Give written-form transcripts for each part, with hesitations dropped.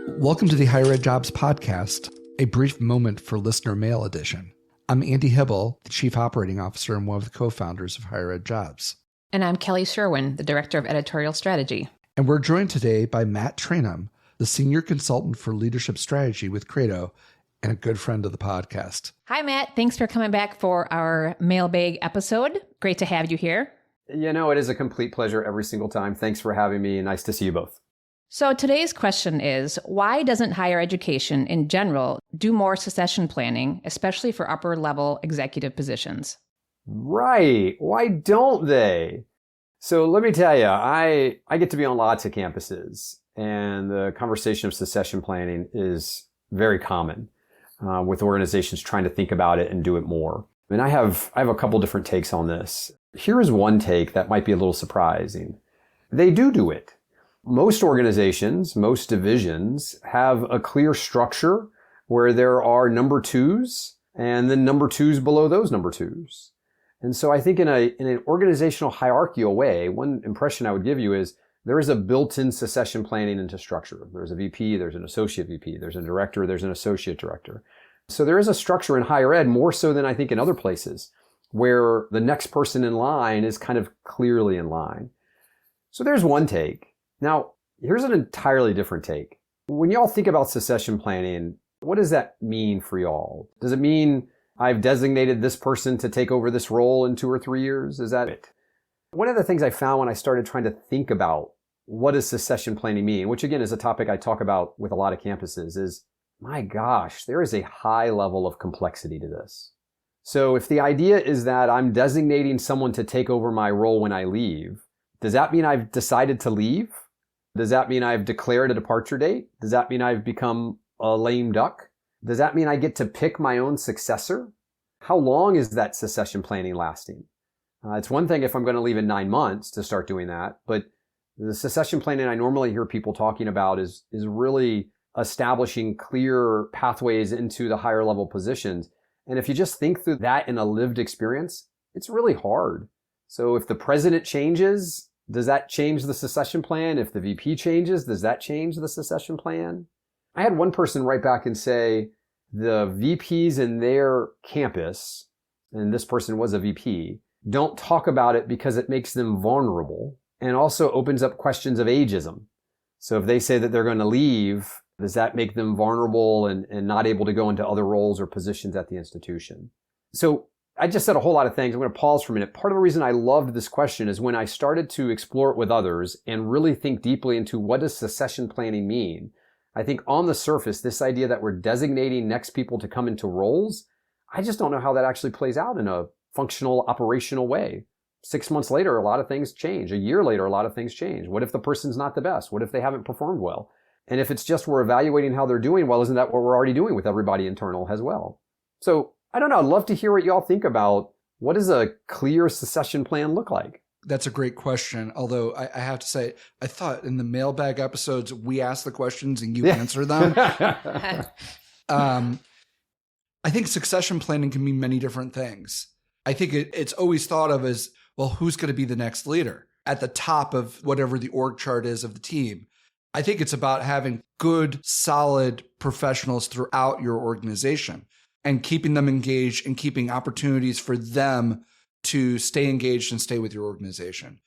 Welcome to the HigherEdJobs Podcast, a brief moment for listener mail edition. I'm Andy Hibble, the Chief Operating Officer and one of the co-founders of HigherEdJobs. And I'm Kelly Sherwin, the Director of Editorial Strategy. And we're joined today by Matt Trainum, the Senior Consultant for Leadership Strategy with Credo, and a good friend of the podcast. Hi, Matt. Thanks for coming back for our mailbag episode. Great to have you here. You know, it is a complete pleasure every single time. Thanks for having me. Nice to see you both. So today's question is, why doesn't higher education in general do more succession planning, especially for upper level executive positions? Right. Why don't they? So let me tell you, I get to be on lots of campuses, and the conversation of succession planning is very common with organizations trying to think about it and do it more. And I have a couple different takes on this. Here is one take that might be a little surprising. They do it. Most organizations, most divisions have a clear structure where there are number twos and then number twos below those number twos. And so I think in an organizational hierarchical way, one impression I would give you is there is a built-in succession planning into structure. There's a VP, there's an associate VP, there's a director, there's an associate director. So there is a structure in higher ed more so than I think in other places where the next person in line is kind of clearly in line. So there's one take. Now, here's an entirely different take. When y'all think about succession planning, what does that mean for y'all? Does it mean I've designated this person to take over this role in 2 or 3 years? Is that it? One of the things I found when I started trying to think about what does succession planning mean, which again is a topic I talk about with a lot of campuses, is my gosh, there is a high level of complexity to this. So if the idea is that I'm designating someone to take over my role when I leave, does that mean I've decided to leave? Does that mean I've declared a departure date? Does that mean I've become a lame duck? Does that mean I get to pick my own successor? How long is that succession planning lasting? It's one thing if I'm going to leave in 9 months to start doing that, but the succession planning I normally hear people talking about is really establishing clear pathways into the higher level positions. And if you just think through that in a lived experience, it's really hard. So if the president changes, does that change the succession plan? If the VP changes, does that change the succession plan? I had one person write back and say the VPs in their campus, and this person was a VP, don't talk about it because it makes them vulnerable and also opens up questions of ageism. So if they say that they're going to leave, does that make them vulnerable and not able to go into other roles or positions at the institution? So I just said a whole lot of things. I'm going to pause for a minute. Part of the reason I loved this question is when I started to explore it with others and really think deeply into what does succession planning mean. I think on the surface, this idea that we're designating next people to come into roles, I just don't know how that actually plays out in a functional, operational way. 6 months later, a lot of things change. A year later, a lot of things change. What if the person's not the best? What if they haven't performed well? And if it's just we're evaluating how they're doing, well, isn't that what we're already doing with everybody internal as well? So I don't know. I'd love to hear what y'all think about what does a clear succession plan look like? That's a great question. Although I have to say, I thought in the mailbag episodes, we ask the questions and you answer them. I think succession planning can mean many different things. I think it's always thought of as, well, who's going to be the next leader at the top of whatever the org chart is of the team? I think it's about having good, solid professionals throughout your organization and keeping them engaged and keeping opportunities for them to stay engaged and stay with your organization.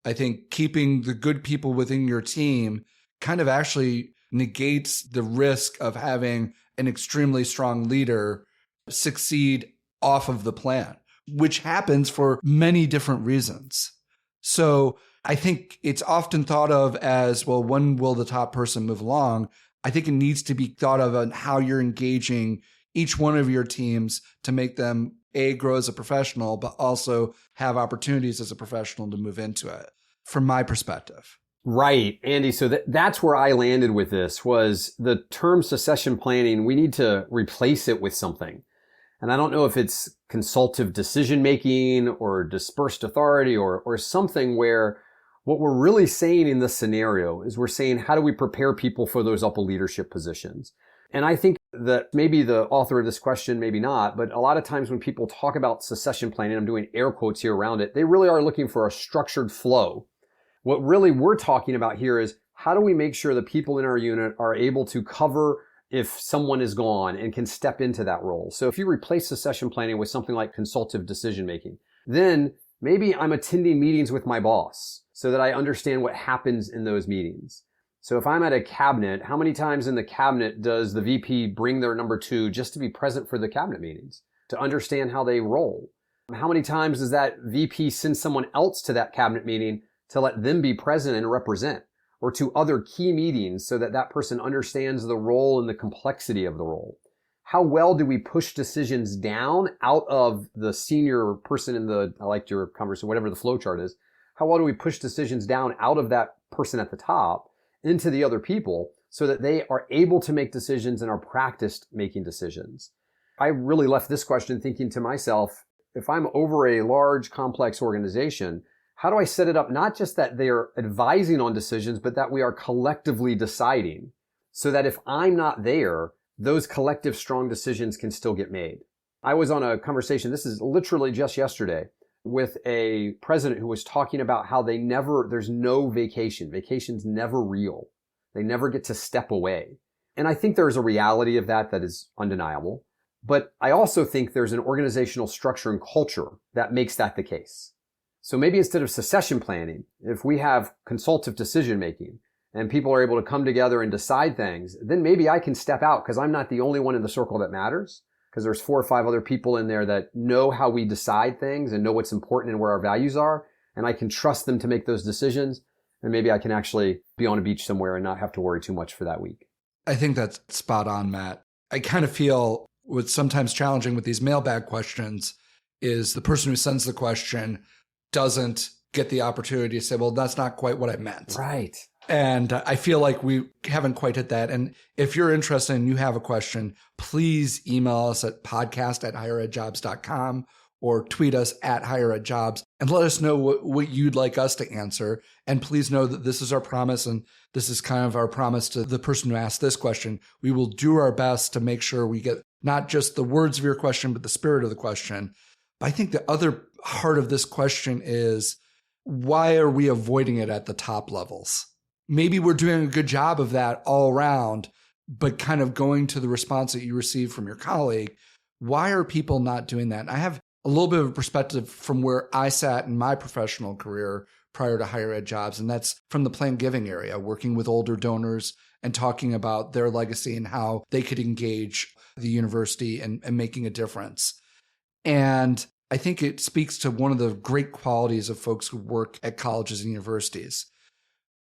I think keeping the good people within your team kind of actually negates the risk of having an extremely strong leader succeed off of the plan, which happens for many different reasons. So I think it's often thought of as, well, when will the top person move along? I think it needs to be thought of on how you're engaging each one of your teams to make them, A, grow as a professional, but also have opportunities as a professional to move into it, from my perspective. Right, Andy. So that's where I landed with this was the term succession planning. We need to replace it with something. And I don't know if it's consultative decision-making or dispersed authority or something where what we're really saying in this scenario is we're saying, how do we prepare people for those upper leadership positions? And I think that maybe the author of this question, maybe not, but a lot of times when people talk about succession planning, I'm doing air quotes here around it, they really are looking for a structured flow. What really we're talking about here is how do we make sure the people in our unit are able to cover if someone is gone and can step into that role? So if you replace succession planning with something like consultative decision making, then maybe I'm attending meetings with my boss so that I understand what happens in those meetings. So if I'm at a cabinet, how many times in the cabinet does the VP bring their number 2 just to be present for the cabinet meetings, to understand how they roll? How many times does that VP send someone else to that cabinet meeting to let them be present and represent, or to other key meetings so that that person understands the role and the complexity of the role? How well do we push decisions down out of the senior person in the, I liked your conversation, whatever the flow chart is, how well do we push decisions down out of that person at the top into the other people so that they are able to make decisions and are practiced making decisions? I really left this question thinking to myself, if I'm over a large, complex organization, how do I set it up not just that they're advising on decisions, but that we are collectively deciding so that if I'm not there, those collective strong decisions can still get made? I was on a conversation, this is literally just yesterday, with a president who was talking about how there's no vacation. Vacation's never real. They never get to step away. And I think there's a reality of that is undeniable. But I also think there's an organizational structure and culture that makes that the case. So maybe instead of succession planning, if we have consultative decision making and people are able to come together and decide things, then maybe I can step out because I'm not the only one in the circle that matters, because there's 4 or 5 other people in there that know how we decide things and know what's important and where our values are. And I can trust them to make those decisions. And maybe I can actually be on a beach somewhere and not have to worry too much for that week. I think that's spot on, Matt. I kind of feel what's sometimes challenging with these mailbag questions is the person who sends the question doesn't get the opportunity to say, well, that's not quite what I meant. Right. And I feel like we haven't quite hit that. And if you're interested and you have a question, please email us at podcast@higheredjobs.com or tweet us at HigherEdJobs and let us know what you'd like us to answer. And please know that this is our promise, and this is kind of our promise to the person who asked this question. We will do our best to make sure we get not just the words of your question, but the spirit of the question. But I think the other heart of this question is, why are we avoiding it at the top levels? Maybe we're doing a good job of that all around, but kind of going to the response that you receive from your colleague, why are people not doing that? And I have a little bit of a perspective from where I sat in my professional career prior to HigherEdJobs, and that's from the planned giving area, working with older donors and talking about their legacy and how they could engage the university and making a difference. And I think it speaks to one of the great qualities of folks who work at colleges and universities.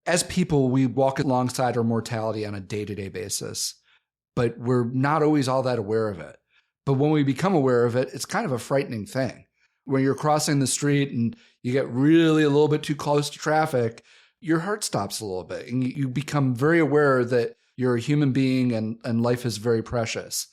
As people, we walk alongside our mortality on a day-to-day basis, but we're not always all that aware of it. But when we become aware of it, it's kind of a frightening thing. When you're crossing the street and you get really a little bit too close to traffic, your heart stops a little bit and you become very aware that you're a human being and life is very precious.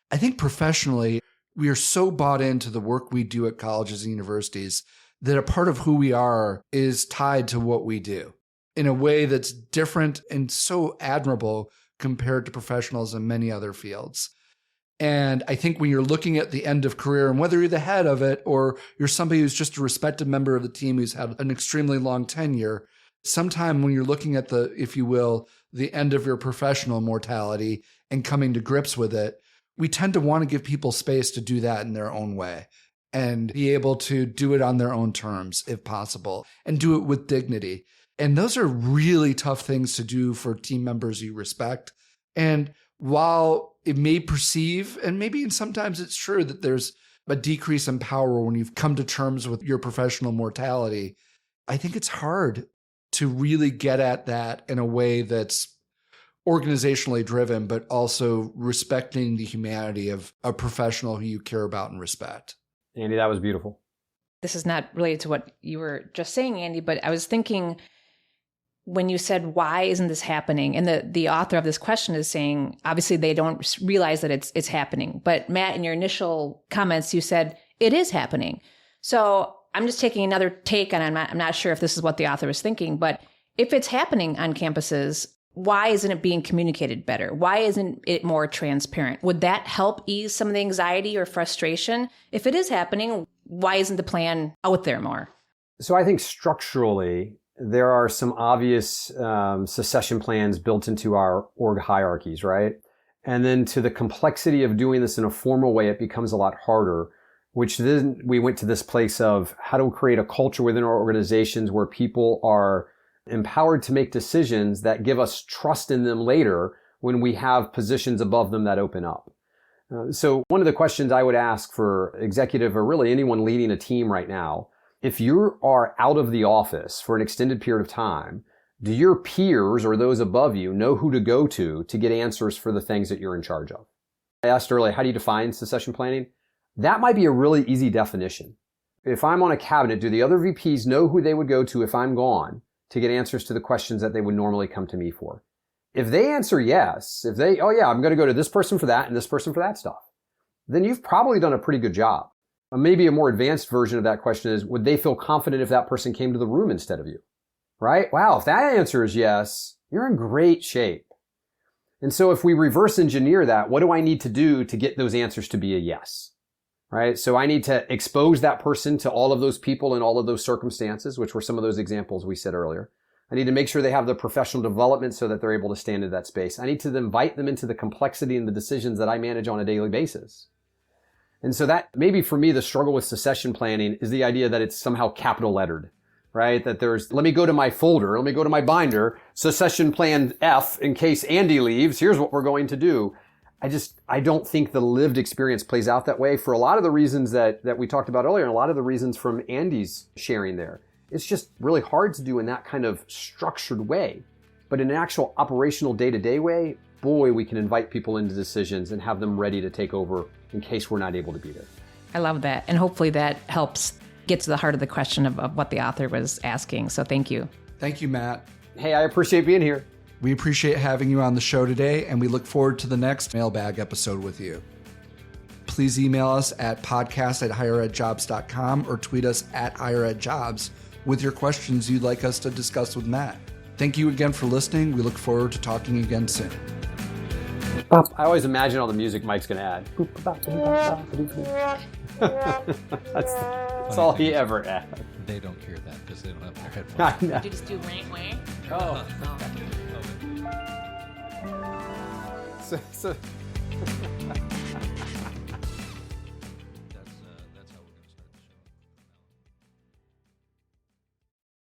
I think professionally, we are so bought into the work we do at colleges and universities that a part of who we are is tied to what we do in a way that's different and so admirable compared to professionals in many other fields. And I think when you're looking at the end of career, and whether you're the head of it or you're somebody who's just a respected member of the team who's had an extremely long tenure, sometime when you're looking at the, if you will, the end of your professional mortality and coming to grips with it, we tend to want to give people space to do that in their own way and be able to do it on their own terms, if possible, and do it with dignity. And those are really tough things to do for team members you respect. And while it may perceive, and maybe sometimes it's true that there's a decrease in power when you've come to terms with your professional mortality, I think it's hard to really get at that in a way that's organizationally driven, but also respecting the humanity of a professional who you care about and respect. Andy, that was beautiful. This is not related to what you were just saying, Andy, but I was thinking when you said, why isn't this happening? And the author of this question is saying, obviously they don't realize that it's happening. But Matt, in your initial comments, you said it is happening. So I'm just taking another take on it. I'm not sure if this is what the author was thinking, but if it's happening on campuses, why isn't it being communicated better? Why isn't it more transparent? Would that help ease some of the anxiety or frustration? If it is happening, why isn't the plan out there more? So I think structurally, there are some obvious succession plans built into our org hierarchies, right? And then to the complexity of doing this in a formal way, it becomes a lot harder, which then we went to this place of how to create a culture within our organizations where people are empowered to make decisions that give us trust in them later when we have positions above them that open up. So one of the questions I would ask for executive or really anyone leading a team right now, if you are out of the office for an extended period of time, do your peers or those above you know who to go to get answers for the things that you're in charge of? I asked earlier, how do you define succession planning? That might be a really easy definition. If I'm on a cabinet, do the other VPs know who they would go to if I'm gone to get answers to the questions that they would normally come to me for? If they answer yes, if they, oh yeah, I'm going to go to this person for that and this person for that stuff, then you've probably done a pretty good job. Maybe a more advanced version of that question is, would they feel confident if that person came to the room instead of you? Right? Wow, if that answer is yes, you're in great shape. And so if we reverse engineer that, what do I need to do to get those answers to be a yes? Right? So I need to expose that person to all of those people in all of those circumstances, which were some of those examples we said earlier. I need to make sure they have the professional development so that they're able to stand in that space. I need to invite them into the complexity and the decisions that I manage on a daily basis. And so that maybe for me, the struggle with succession planning is the idea that it's somehow capital lettered, right? That there's, let me go to my folder, let me go to my binder, succession plan F in case Andy leaves, here's what we're going to do. I don't think the lived experience plays out that way for a lot of the reasons that we talked about earlier and a lot of the reasons from Andy's sharing there. It's just really hard to do in that kind of structured way. But in an actual operational day-to-day way, boy, we can invite people into decisions and have them ready to take over in case we're not able to be there. I love that. And hopefully that helps get to the heart of the question of what the author was asking. So thank you. Thank you, Matt. Hey, I appreciate being here. We appreciate having you on the show today, and we look forward to the next mailbag episode with you. Please email us at podcast@higheredjobs.com or tweet us at HigherEdJobs with your questions you'd like us to discuss with Matt. Thank you again for listening. We look forward to talking again soon. I always imagine all the music Mike's going to add. That's all he ever adds. They don't hear that because they don't have their headphones. I know. Did you just do ring, ring? Oh. So